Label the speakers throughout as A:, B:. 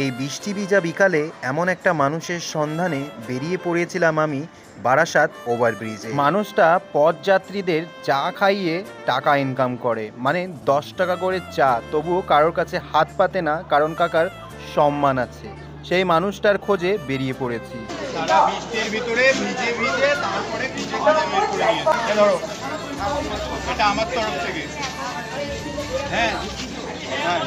A: এই বৃষ্টি ভিজা বিকালে এমন একটা মানুষের সন্ধানে বেরিয়ে পড়েছিলাম আমি বারাসাত ওভারব্রিজে। মানুষটা পথযাত্রীদের চা খাইয়ে টাকা ইনকাম করে, মানে 10 টাকা করে চা, তবুও কারোর কাছে হাত পাতে না, কারণ কাকার সম্মান আছে। সেই মানুষটার খোঁজে বেরিয়ে পড়েছি।
B: সারা বৃষ্টির ভিতরে ভিজে ভিজে তারপরে খুঁজে খুঁজে বের করে নিয়েছে। ধরো, এটা আমার তরফ থেকে। হ্যাঁ হ্যাঁ,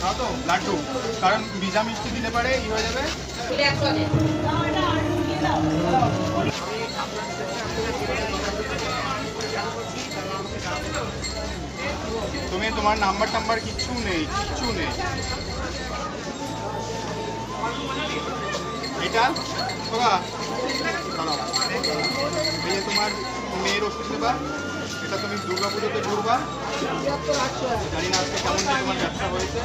B: খাও তো লাড্ডু, কারণ ভিজা মিষ্টি দিলে পারে ই হয়ে যাবে। তুমি তোমার নাম্বার টাম্বার কিচ্ছু নেই, কিচ্ছু নেই। এটা এই যে তোমার মেয়ের ওষুধ নেবা, এটা তুমি দুর্গা পুজোতে ঘুরবা। জানি না আজকে কেমন তোমার ব্যবসা হয়েছে।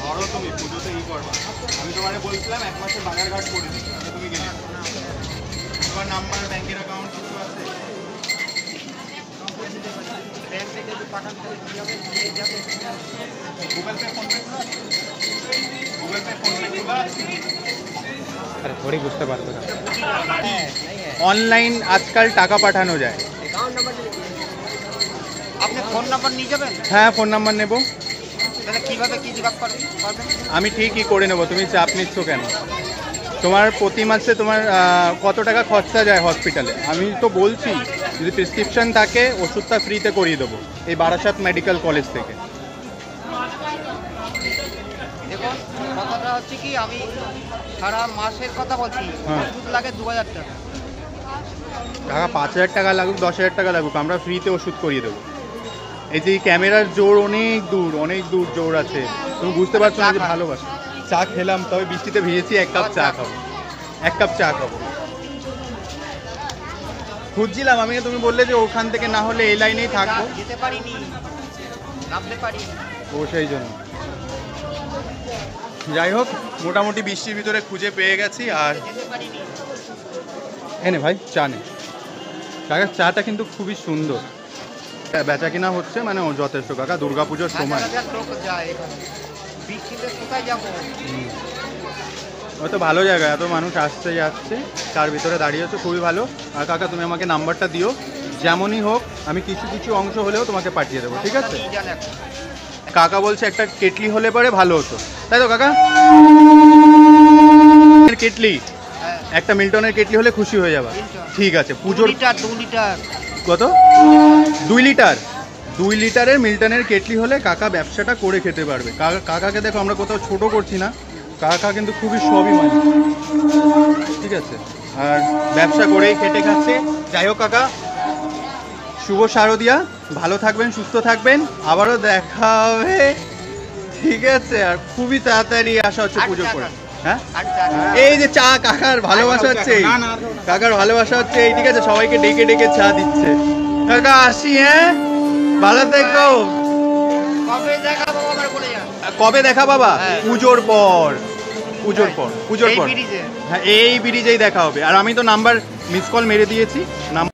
B: ধরো তুমি পুজোতে ই করবা, আমি তোমার বলছিলাম 1 মাসের বাজার ঘাট করে দিই, তুমি গেলে। তোমার নাম্বার, ব্যাংকের অ্যাকাউন্ট কিছু আছে? Google pay, phone pay, Google pay, phone pay খুলা আছে?
C: अरे थोड़ी बुझते पारबो ना।
B: অনলাইন আজকাল টাকা পাঠানো যায়।
D: আপনি ফোন নাম্বার নিয়ে যাবেন?
B: হ্যাঁ, ফোন নাম্বার নেব।
D: তাহলে কিভাবে কি যোগাযোগ করবেন?
B: আমি ঠিকই করে নেব, তুমি চাপ নিচ্ছ কেন? তোমার প্রতি মাসে তোমার কত টাকা খরচা যায় হসপিটালে? আমি তো বলছি যদি প্রেসক্রিপশন থাকে ওষুধটা ফ্রিতে করিয়ে দেবো এই বারাসাত মেডিকেল কলেজ থেকে।
D: দেখুন, কথাটা হচ্ছে কি, আমি সারা মাসের কথা বলছি।
B: হ্যাঁ।
D: ওষুধ লাগে 2000 টাকা।
B: টাকা 5000 টাকা লাগুক, 10,000 টাকা লাগুক, আমরা ফ্রিতে ওষুধ করিয়ে দেবো। এই যে ক্যামেরার জোর অনেক দূর জোর আছে, তুমি বুঝতে পারছো না যে ভালোবাসা। চা খেলাম, তবে বৃষ্টিতে ভিজেছি, 1 কাপ চা খাবো, 1 কাপ চা খাবো। খুঁজছিলাম আমি, তুমি বললে যে ওখান থেকে না হলে এই লাইনেই থাকবো।
D: যেতে পারিনি, নামতে পারিনি।
B: ও সেই জন্য। যাই হোক, মোটামুটি বৃষ্টির ভিতরে খুঁজে পেয়ে গেছি। আর
D: যেতে পারিনি।
B: এনে ভাই চা নে। কাকা চাটা কিন্তু খুবই সুন্দর, বেচা কিনা হচ্ছে মানে যথেষ্ট। কাকা দুর্গাপুজোর সময়
D: হাজার লোক যায় এখানে, বৃষ্টিতে কোথায় যাবো?
B: হয়তো ভালো জায়গা, এত মানুষ আসছে যাচ্ছে, তার ভিতরে দাঁড়িয়ে আছে, খুবই ভালো। আর কাকা তুমি আমাকে নাম্বারটা দিও, যেমনই হোক আমি কিছু কিছু অংশ হলেও তোমাকে পাঠিয়ে দেবো, ঠিক আছে?
D: নিয়ে যান এখন।
B: কাকা বলছে একটা কেটলি হলে পরে ভালো হতো, তাই তো কাকা? কেটলি,
D: হ্যাঁ,
B: একটা মিল্টনের কেটলি হলে খুশি হয়ে যাবা।
D: মিল্টন।
B: ঠিক আছে, পুজোর
D: 2 লিটার।
B: কত? 2 লিটার। 2 লিটারের মিল্টনের কেটলি হলে কাকা ব্যবসাটা করে খেতে পারবে। কাকাকে দেখো, আমরা কোথাও ছোট করছি না, কাকা কিন্তু খুবই স্বাভিমানী, ঠিক আছে? আর ব্যবসা করেই খেটে খাচ্ছে। যাই হোক কাকা, শুভ শারদিয়া, ভালো থাকবেন, সুস্থ থাকবেন, আবারও দেখা হবে, ঠিক আছে? আর খুবই তাড়াতাড়ি আসা হচ্ছে পুজো করে। হ্যাঁ,
D: আর চা।
B: এই যে চা, কাকার ভালোবাসা হচ্ছে, কাকার ভালোবাসা হচ্ছে এই, ঠিক আছে? সবাইকে ডেকে ডেকে চা দিচ্ছে। কাকা আসি, হ্যাঁ, ভালো থেকো।
D: কবে দেখাবো আবার বলে যান।
B: কবে দেখা বাবা?
D: হ্যাঁ।
B: পুজোর পর, পুজোর পর, পুজোর
D: এই
B: পর।
D: ব্রিজে।
B: হ্যাঁ, এই ব্রিজেই দেখা হবে। আর আমি তো নাম্বার মিস কল মেরে দিয়েছি।